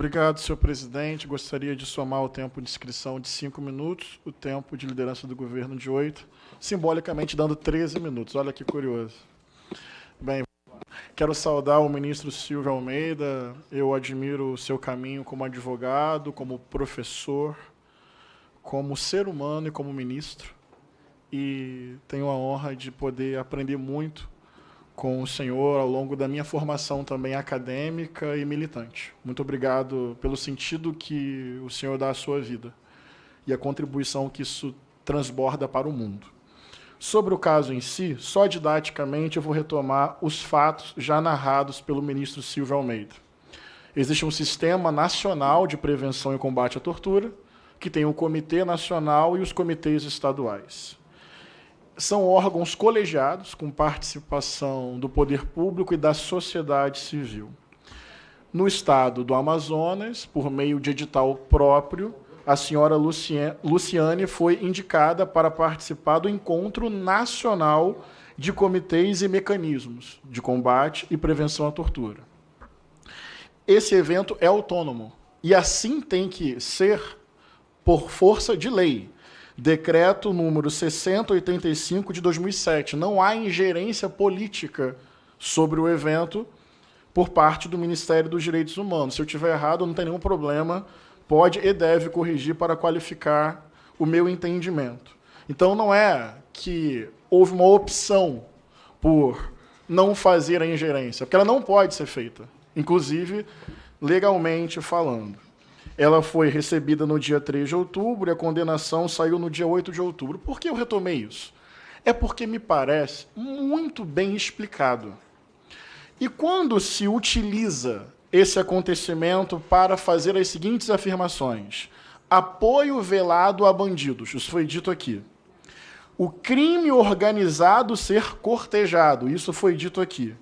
Obrigado, senhor presidente. Gostaria de somar o tempo de inscrição de 5 minutos, o tempo de liderança do governo de 8, simbolicamente dando 13 minutos. Olha que curioso. Bem, quero saudar o ministro Silvio Almeida. Eu admiro o seu caminho como advogado, como professor, como ser humano e como ministro. E tenho a honra de poder aprender muito com o senhor ao longo da minha formação também acadêmica e militante. Muito obrigado pelo sentido que o senhor dá à sua vida e a contribuição que isso transborda para o mundo. Sobre o caso em si, só didaticamente eu vou retomar os fatos já narrados pelo ministro Silvio Almeida. Existe um Sistema Nacional de Prevenção e Combate à Tortura, que tem o Comitê Nacional e os comitês estaduais. São órgãos colegiados com participação do poder público e da sociedade civil. No estado do Amazonas, por meio de edital próprio, a senhora Luciane foi indicada para participar do Encontro Nacional de Comitês e Mecanismos de Combate e Prevenção à Tortura. Esse evento é autônomo e assim tem que ser por força de lei. Decreto número 6085 de 2007. Não há ingerência política sobre o evento por parte do Ministério dos Direitos Humanos. Se eu estiver errado, não tem nenhum problema, pode e deve corrigir para qualificar o meu entendimento. Então, não é que houve uma opção por não fazer a ingerência, porque ela não pode ser feita, inclusive legalmente falando. Ela foi recebida no dia 3 de outubro e a condenação saiu no dia 8 de outubro. Por que eu retomei isso? É porque me parece muito bem explicado. E quando se utiliza esse acontecimento para fazer as seguintes afirmações: apoio velado a bandidos, isso foi dito aqui. O crime organizado ser cortejado, isso foi dito aqui.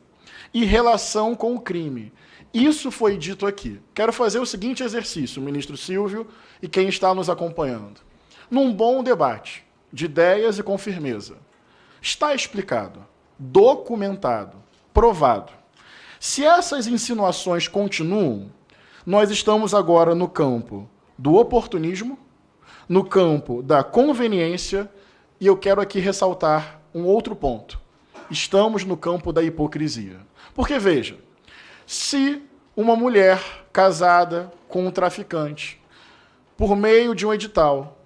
E relação com o crime. Isso foi dito aqui. Quero fazer o seguinte exercício, ministro Silvio e quem está nos acompanhando. Num bom debate de ideias e com firmeza. Está explicado, documentado, provado. Se essas insinuações continuam, nós estamos agora no campo do oportunismo, no campo da conveniência, e eu quero aqui ressaltar um outro ponto. Estamos no campo da hipocrisia. Porque, veja, se uma mulher casada com um traficante, por meio de um edital,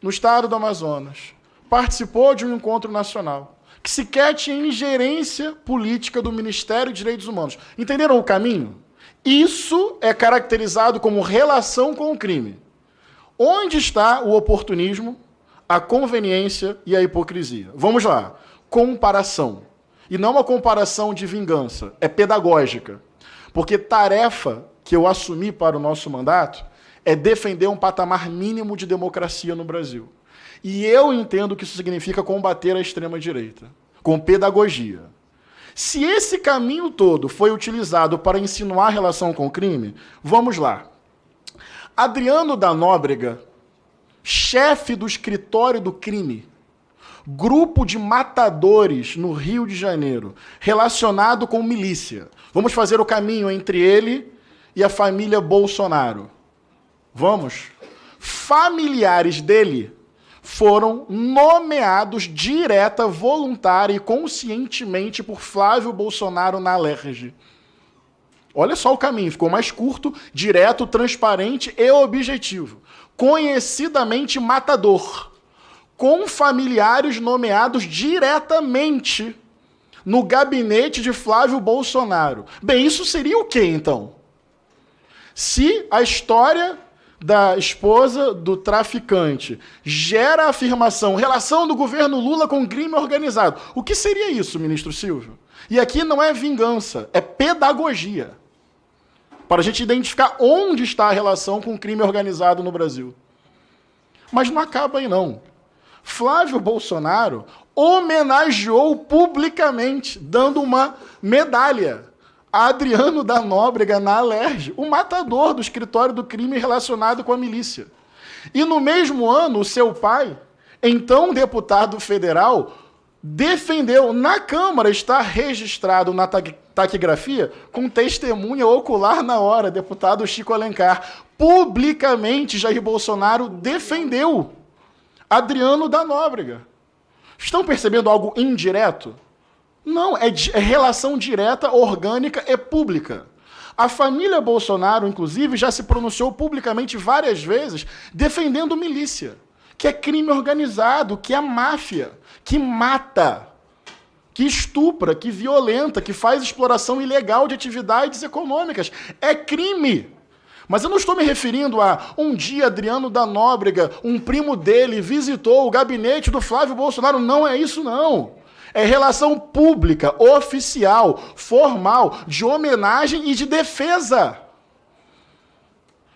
no estado do Amazonas, participou de um encontro nacional, que sequer tinha ingerência política do Ministério de Direitos Humanos. Entenderam o caminho? Isso é caracterizado como relação com o crime. Onde está o oportunismo, a conveniência e a hipocrisia? Vamos lá. Comparação. E não uma comparação de vingança, é pedagógica. Porque tarefa que eu assumi para o nosso mandato é defender um patamar mínimo de democracia no Brasil. E eu entendo que isso significa combater a extrema-direita, com pedagogia. Se esse caminho todo foi utilizado para insinuar relação com o crime, vamos lá. Adriano da Nóbrega, chefe do escritório do crime, grupo de matadores no Rio de Janeiro, relacionado com milícia. Vamos fazer o caminho entre ele e a família Bolsonaro. Vamos? Familiares dele foram nomeados direta, voluntária e conscientemente por Flávio Bolsonaro na Alerj. Olha só o caminho, ficou mais curto, direto, transparente e objetivo. Conhecidamente matador, com familiares nomeados diretamente no gabinete de Flávio Bolsonaro. Bem, isso seria o quê, então? Se a história da esposa do traficante gera a afirmação, relação do governo Lula com crime organizado, o que seria isso, ministro Silvio? E aqui não é vingança, é pedagogia. Para a gente identificar onde está a relação com crime organizado no Brasil. Mas não acaba aí, não. Flávio Bolsonaro homenageou publicamente, dando uma medalha a Adriano da Nóbrega na Alerj, o matador do escritório do crime relacionado com a milícia. E no mesmo ano, o seu pai, então deputado federal, defendeu na Câmara, está registrado na taquigrafia, com testemunha ocular na hora, deputado Chico Alencar. Publicamente, Jair Bolsonaro defendeu Adriano da Nóbrega. Estão percebendo algo indireto? Não, é relação direta, orgânica e pública. A família Bolsonaro, inclusive, já se pronunciou publicamente várias vezes defendendo milícia, que é crime organizado, que é máfia, que mata, que estupra, que violenta, que faz exploração ilegal de atividades econômicas. É crime. Mas eu não estou me referindo a um dia Adriano da Nóbrega, um primo dele, visitou o gabinete do Flávio Bolsonaro. Não é isso, não. É relação pública, oficial, formal, de homenagem e de defesa.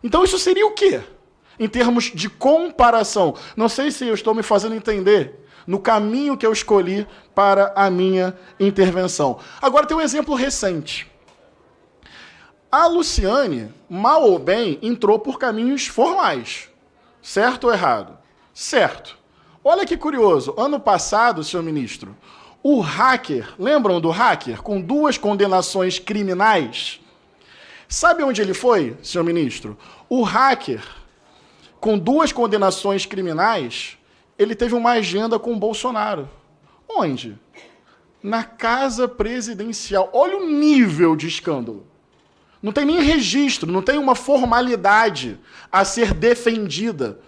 Então isso seria o quê? Em termos de comparação. Não sei se eu estou me fazendo entender no caminho que eu escolhi para a minha intervenção. Agora tem um exemplo recente. A Luciane, mal ou bem, entrou por caminhos formais. Certo ou errado? Certo. Olha que curioso. Ano passado, senhor ministro, o hacker, lembram do hacker? Com 2 condenações criminais. Sabe onde ele foi, senhor ministro? O hacker, com 2 condenações criminais, ele teve uma agenda com o Bolsonaro. Onde? Na casa presidencial. Olha o nível de escândalo. Não tem nem registro, não tem uma formalidade a ser defendida.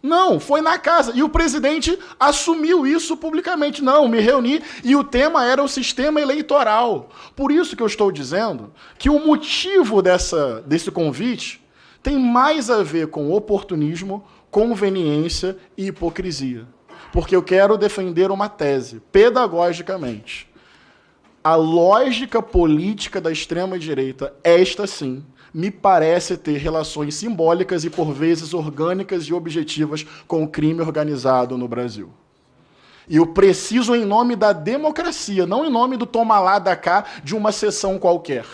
Não, foi na casa. E o presidente assumiu isso publicamente. Não, me reuni e o tema era o sistema eleitoral. Por isso que eu estou dizendo que o motivo desse convite tem mais a ver com oportunismo, conveniência e hipocrisia. Porque eu quero defender uma tese, pedagogicamente. A lógica política da extrema-direita, esta sim, me parece ter relações simbólicas e, por vezes, orgânicas e objetivas com o crime organizado no Brasil. E eu preciso, em nome da democracia, não em nome do toma lá da cá de uma sessão qualquer,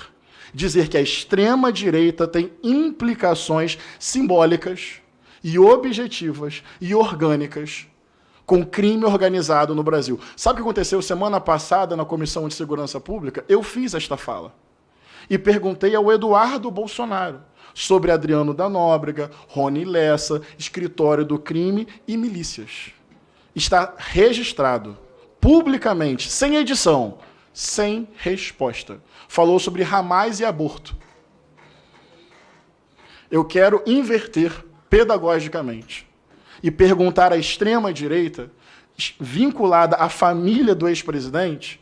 dizer que a extrema-direita tem implicações simbólicas e objetivas e orgânicas com crime organizado no Brasil. Sabe o que aconteceu semana passada na Comissão de Segurança Pública? Eu fiz esta fala. E perguntei ao Eduardo Bolsonaro sobre Adriano da Nóbrega, Rony Lessa, escritório do crime e milícias. Está registrado, publicamente, sem edição, sem resposta. Falou sobre Hamas e aborto. Eu quero inverter pedagogicamente e perguntar à extrema-direita, vinculada à família do ex-presidente,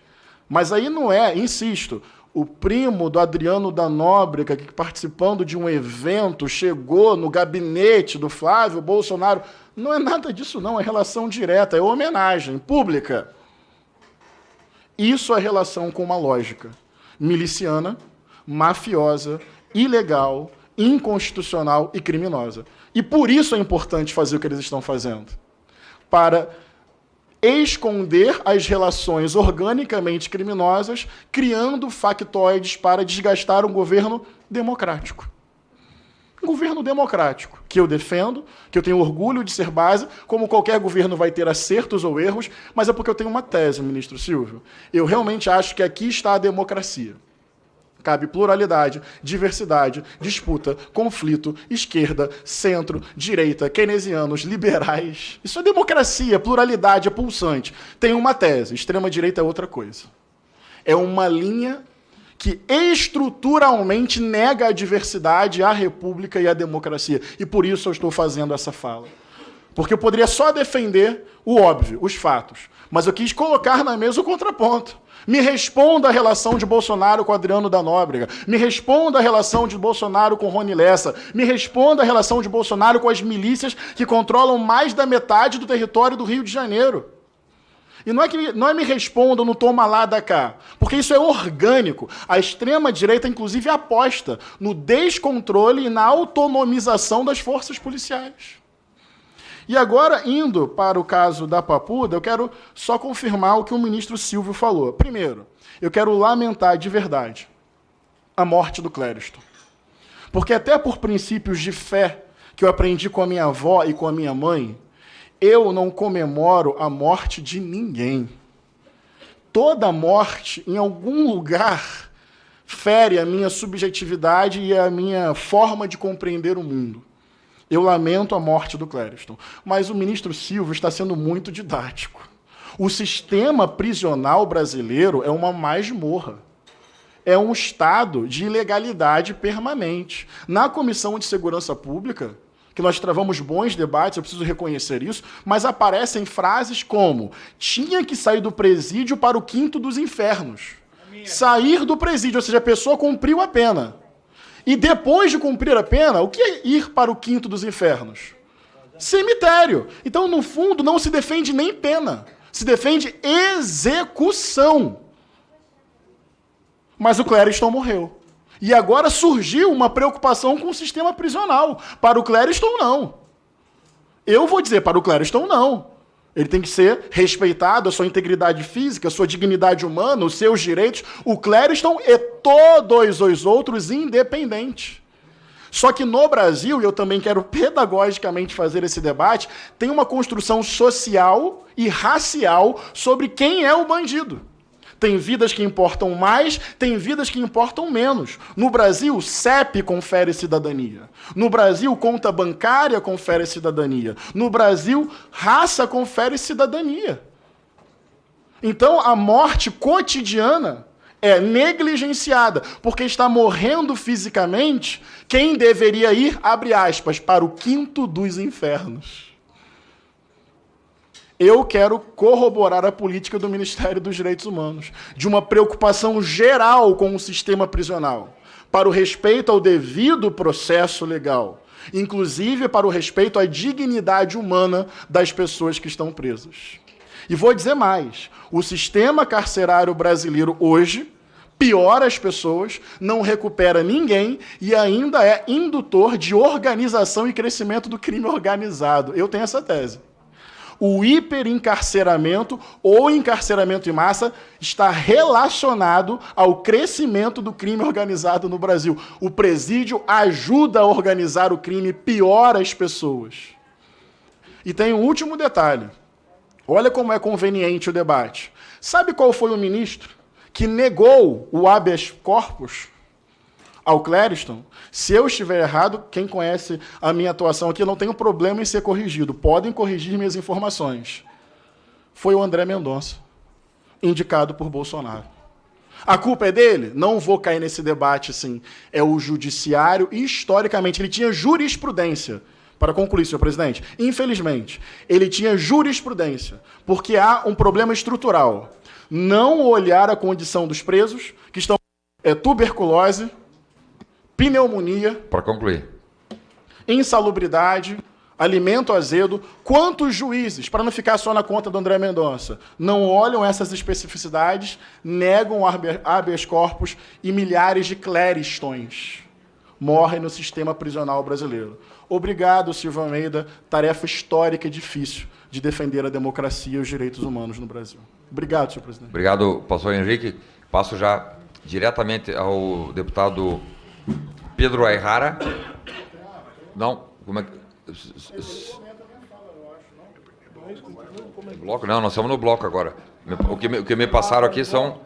mas aí não é, insisto, o primo do Adriano da Nóbrega, que participando de um evento chegou no gabinete do Flávio Bolsonaro. Não é nada disso, não, é relação direta, é homenagem pública. Isso é relação com uma lógica miliciana, mafiosa, ilegal, inconstitucional e criminosa. E por isso é importante fazer o que eles estão fazendo. Para esconder as relações organicamente criminosas, criando factoides para desgastar um governo democrático. Um governo democrático, que eu defendo, que eu tenho orgulho de ser base, como qualquer governo vai ter acertos ou erros, mas é porque eu tenho uma tese, ministro Silvio. Eu realmente acho que aqui está a democracia. Cabe pluralidade, diversidade, disputa, conflito, esquerda, centro, direita, keynesianos, liberais. Isso é democracia, pluralidade, é pulsante. Tem uma tese, extrema-direita é outra coisa. É uma linha que estruturalmente nega a diversidade, a república e a democracia. E por isso eu estou fazendo essa fala. Porque eu poderia só defender o óbvio, os fatos. Mas eu quis colocar na mesa o contraponto. Me responda a relação de Bolsonaro com Adriano da Nóbrega. Me responda a relação de Bolsonaro com Rony Lessa. Me responda a relação de Bolsonaro com as milícias que controlam mais da metade do território do Rio de Janeiro. E não é me respondam no toma lá da cá, porque isso é orgânico. A extrema-direita, inclusive, aposta no descontrole e na autonomização das forças policiais. E agora, indo para o caso da Papuda, eu quero só confirmar o que o ministro Silvio falou. Primeiro, eu quero lamentar de verdade a morte do Clériston. Porque até por princípios de fé que eu aprendi com a minha avó e com a minha mãe, eu não comemoro a morte de ninguém. toda morte, em algum lugar, fere a minha subjetividade e a minha forma de compreender o mundo. Eu lamento a morte do Clériston, mas o ministro Silvio está sendo muito didático. O sistema prisional brasileiro é uma masmorra. É um estado de ilegalidade permanente. Na Comissão de Segurança Pública, que nós travamos bons debates, eu preciso reconhecer isso, mas aparecem frases como: tinha que sair do presídio para o quinto dos infernos. Sair do presídio, ou seja, a pessoa cumpriu a pena. E depois de cumprir a pena, o que é ir para o quinto dos infernos? Cemitério. Então, no fundo, não se defende nem pena. Se defende execução. Mas o Clériston morreu. E agora surgiu uma preocupação com o sistema prisional. Para o Clériston, não. Eu vou dizer, para o Clériston, não. Ele tem que ser respeitado, a sua integridade física, a sua dignidade humana, os seus direitos. O Clériston e todos os outros independentes. Só que no Brasil, e eu também quero pedagogicamente fazer esse debate, tem uma construção social e racial sobre quem é o bandido. Tem vidas que importam mais, tem vidas que importam menos. No Brasil, CEP confere cidadania. No Brasil, conta bancária confere cidadania. No Brasil, raça confere cidadania. Então, a morte cotidiana é negligenciada, porque está morrendo fisicamente quem deveria ir, abre aspas, para o quinto dos infernos. Eu quero corroborar a política do Ministério dos Direitos Humanos, de uma preocupação geral com o sistema prisional, para o respeito ao devido processo legal, inclusive para o respeito à dignidade humana das pessoas que estão presas. E vou dizer mais, o sistema carcerário brasileiro hoje piora as pessoas, não recupera ninguém e ainda é indutor de organização e crescimento do crime organizado. Eu tenho essa tese. O hiperencarceramento ou encarceramento em massa está relacionado ao crescimento do crime organizado no Brasil. O presídio ajuda a organizar o crime, piora as pessoas. E tem um último detalhe. Olha como é conveniente o debate. Sabe qual foi o ministro que negou o habeas corpus ao Clériston? Se eu estiver errado, quem conhece a minha atuação aqui, eu não tenho problema em ser corrigido. Podem corrigir minhas informações. Foi o André Mendonça, indicado por Bolsonaro. A culpa é dele? Não vou cair nesse debate, assim. É o judiciário, e historicamente, ele tinha jurisprudência. Para concluir, senhor presidente, infelizmente, ele tinha jurisprudência, porque há um problema estrutural. Não olhar a condição dos presos, que estão tuberculose, pneumonia, para concluir, insalubridade, alimento azedo. Quantos juízes, para não ficar só na conta do André Mendonça, não olham essas especificidades, negam o habeas corpus e milhares de cléristões morrem no sistema prisional brasileiro. Obrigado, Silvio Almeida, tarefa histórica e difícil de defender a democracia e os direitos humanos no Brasil. Obrigado, senhor presidente. Obrigado, pastor Henrique. Passo já diretamente ao deputado Pedro Ayrara. Não, como é que... Bloco? Não, nós estamos no bloco agora. O que me passaram aqui são